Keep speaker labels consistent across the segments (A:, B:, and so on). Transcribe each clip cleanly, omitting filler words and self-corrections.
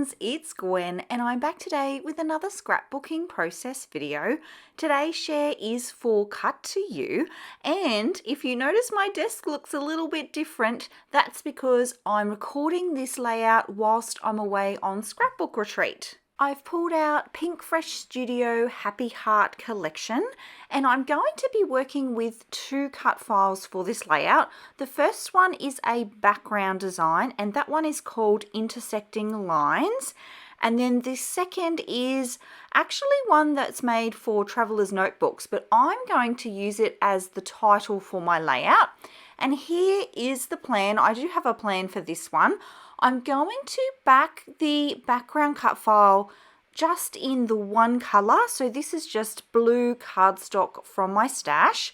A: friends, it's Gwen and I'm back today with another scrapbooking process video. Today's share is for Cut to You, and if you notice my desk looks a little bit different, that's because I'm recording this layout whilst I'm away on scrapbook retreat. I've pulled out Pink Fresh Studio Happy Heart Collection, and I'm going to be working with two cut files for this layout. The first one is a background design, and that one is called Intersecting Lines. And then the second is actually one that's made for travelers' notebooks, but I'm going to use it as the title for my layout. And here is the plan. I do have a plan for this one. I'm going to back the background cut file just in the one color. So this is just blue cardstock from my stash.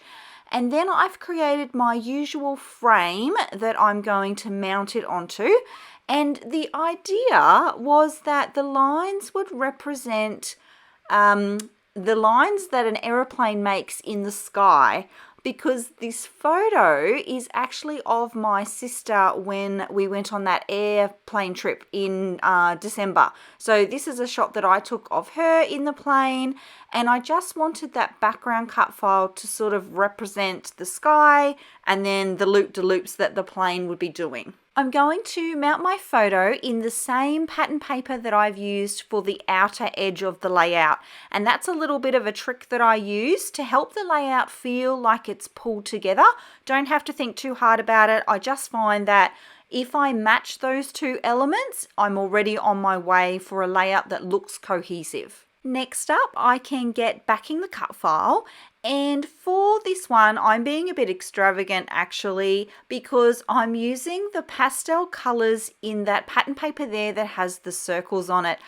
A: And then I've created my usual frame that I'm going to mount it onto. And the idea was that the lines would represent the lines that an aeroplane makes in the sky, because this photo is actually of my sister when we went on that airplane trip in December. So this is a shot that I took of her in the plane, and I just wanted that background cut file to sort of represent the sky and then the loop-de-loops that the plane would be doing. I'm going to mount my photo in the same pattern paper that I've used for the outer edge of the layout. And that's a little bit of a trick that I use to help the layout feel like it's pulled together. Don't have to think too hard about it. I just find that if I match those two elements, I'm already on my way for a layout that looks cohesive. Next up, I can get backing the cut file, and for this one I'm being a bit extravagant actually, because I'm using the pastel colors in that pattern paper there that has the circles on it.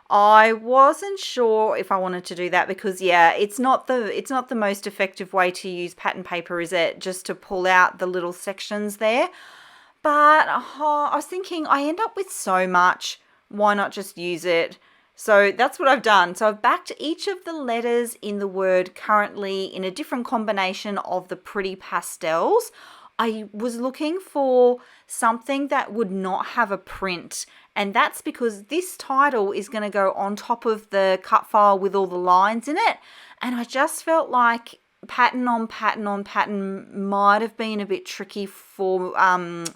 A: I wasn't sure if I wanted to do that because it's not the most effective way to use pattern paper, is it? Just to pull out the little sections there. But I was thinking I end up with so much, why not just use it? So that's what I've done. So I've backed each of the letters in the word currently in a different combination of the pretty pastels. I was looking for something that would not have a print, and that's because this title is going to go on top of the cut file with all the lines in it, and I just felt like pattern on pattern on pattern might have been a bit tricky for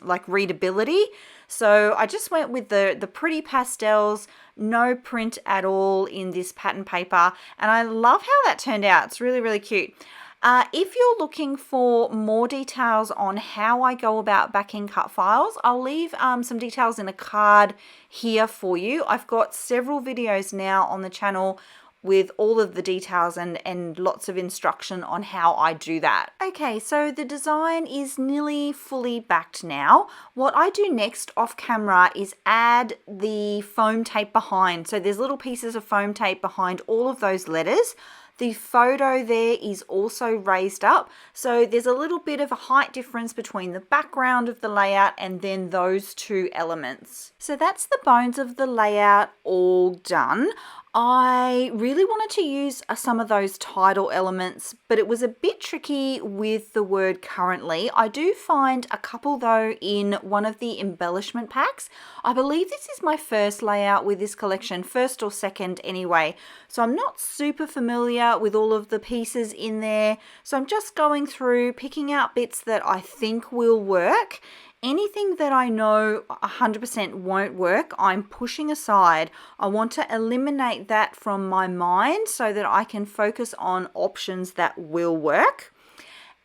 A: like readability. So I just went with the pretty pastels, no print at all in this pattern paper, and I love how that turned out. It's really, really cute. If you're looking for more details on how I go about backing cut files, I'll leave some details in a card here for you. I've got several videos now on the channel with all of the details and lots of instruction on how I do that. Okay, so the design is nearly fully backed now. What I do next off camera is add the foam tape behind. So there's little pieces of foam tape behind all of those letters. The photo there is also raised up, so there's a little bit of a height difference between the background of the layout and then those two elements. So that's the bones of the layout all done. I really wanted to use some of those title elements, but it was a bit tricky with the word currently. I do find a couple though in one of the embellishment packs. I believe this is my first layout with this collection, first or second anyway. So I'm not super familiar with all of the pieces in there. So I'm just going through, picking out bits that I think will work. Anything that I know 100% won't work, I'm pushing aside. I want to eliminate that from my mind so that I can focus on options that will work.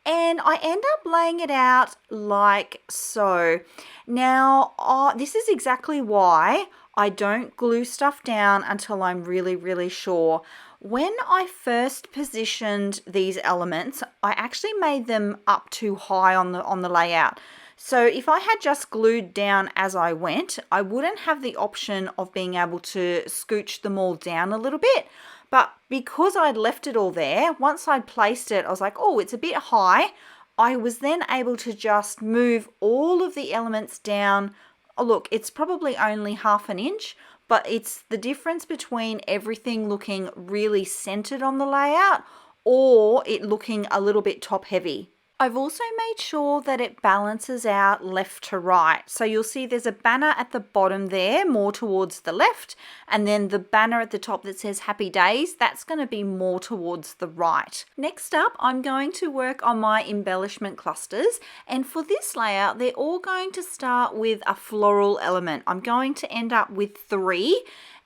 A: And I end up laying it out like so. Now, this is exactly why I don't glue stuff down until I'm really, really sure. When I first positioned these elements, I actually made them up too high on the layout. So if I had just glued down as I went, I wouldn't have the option of being able to scooch them all down a little bit. But because I'd left it all there, once I'd placed it, I was like, oh, it's a bit high. I was then able to just move all of the elements down. Oh, look, it's probably only 1/2 inch, but it's the difference between everything looking really centered on the layout or it looking a little bit top heavy. I've also made sure that it balances out left to right. So you'll see there's a banner at the bottom there, more towards the left, and then the banner at the top that says Happy Days, that's going to be more towards the right. Next up, I'm going to work on my embellishment clusters, and for this layout, they're all going to start with a floral element. I'm going to end up with 3,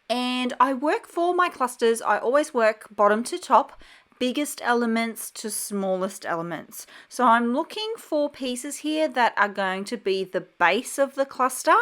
A: and I work for my clusters, I always work bottom to top, biggest elements to smallest elements. So I'm looking for pieces here that are going to be the base of the cluster.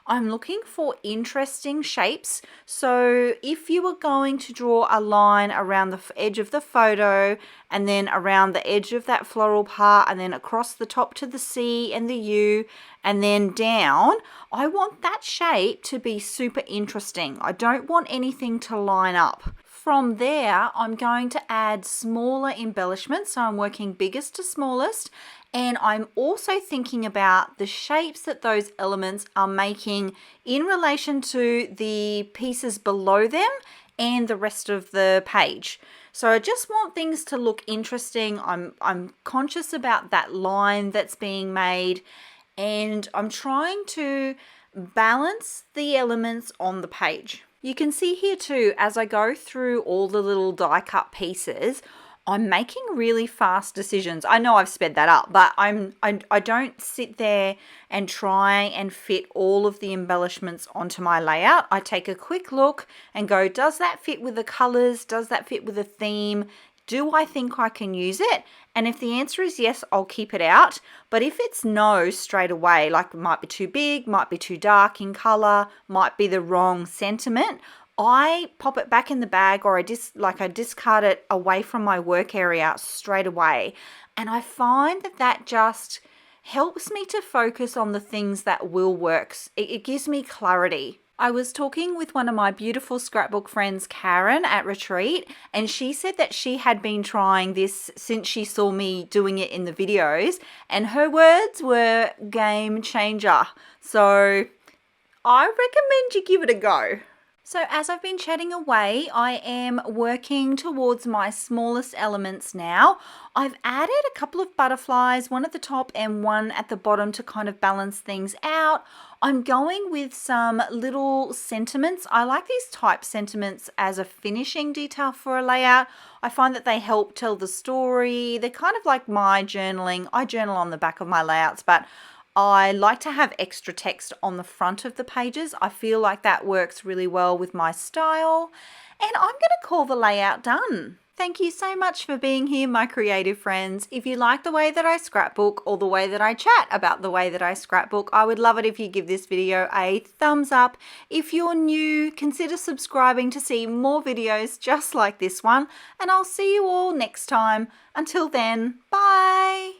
A: I'm looking for interesting shapes. So if you were going to draw a line around the edge of the photo and then around the edge of that floral part and then across the top to the C and the U and then down, I want that shape to be super interesting. I don't want anything to line up. From there, I'm going to add smaller embellishments. So I'm working biggest to smallest. And I'm also thinking about the shapes that those elements are making in relation to the pieces below them and the rest of the page. So I just want things to look interesting. I'm conscious about that line that's being made, and I'm trying to balance the elements on the page. You can see here too, as I go through all the little die cut pieces, I'm making really fast decisions. I know I've sped that up, but I don't sit there and try and fit all of the embellishments onto my layout. I take a quick look and go, does that fit with the colors? Does that fit with the theme? Do I think I can use it? And if the answer is yes, I'll keep it out. But if it's no straight away, like it might be too big, might be too dark in color, might be the wrong sentiment, I pop it back in the bag, or I discard it away from my work area straight away. And I find that just helps me to focus on the things that will work. It gives me clarity. I was talking with one of my beautiful scrapbook friends, Karen, at retreat, and she said that she had been trying this since she saw me doing it in the videos, and her words were game changer. So I recommend you give it a go. So as I've been chatting away, I am working towards my smallest elements now. I've added a couple of butterflies, one at the top and one at the bottom to kind of balance things out. I'm going with some little sentiments. I like these type sentiments as a finishing detail for a layout. I find that they help tell the story. They're kind of like my journaling. I journal on the back of my layouts, but I like to have extra text on the front of the pages. I feel like that works really well with my style. And I'm going to call the layout done. Thank you so much for being here, my creative friends. If you like the way that I scrapbook or the way that I chat about the way that I scrapbook, I would love it if you give this video a thumbs up. If you're new, consider subscribing to see more videos just like this one. And I'll see you all next time. Until then, bye.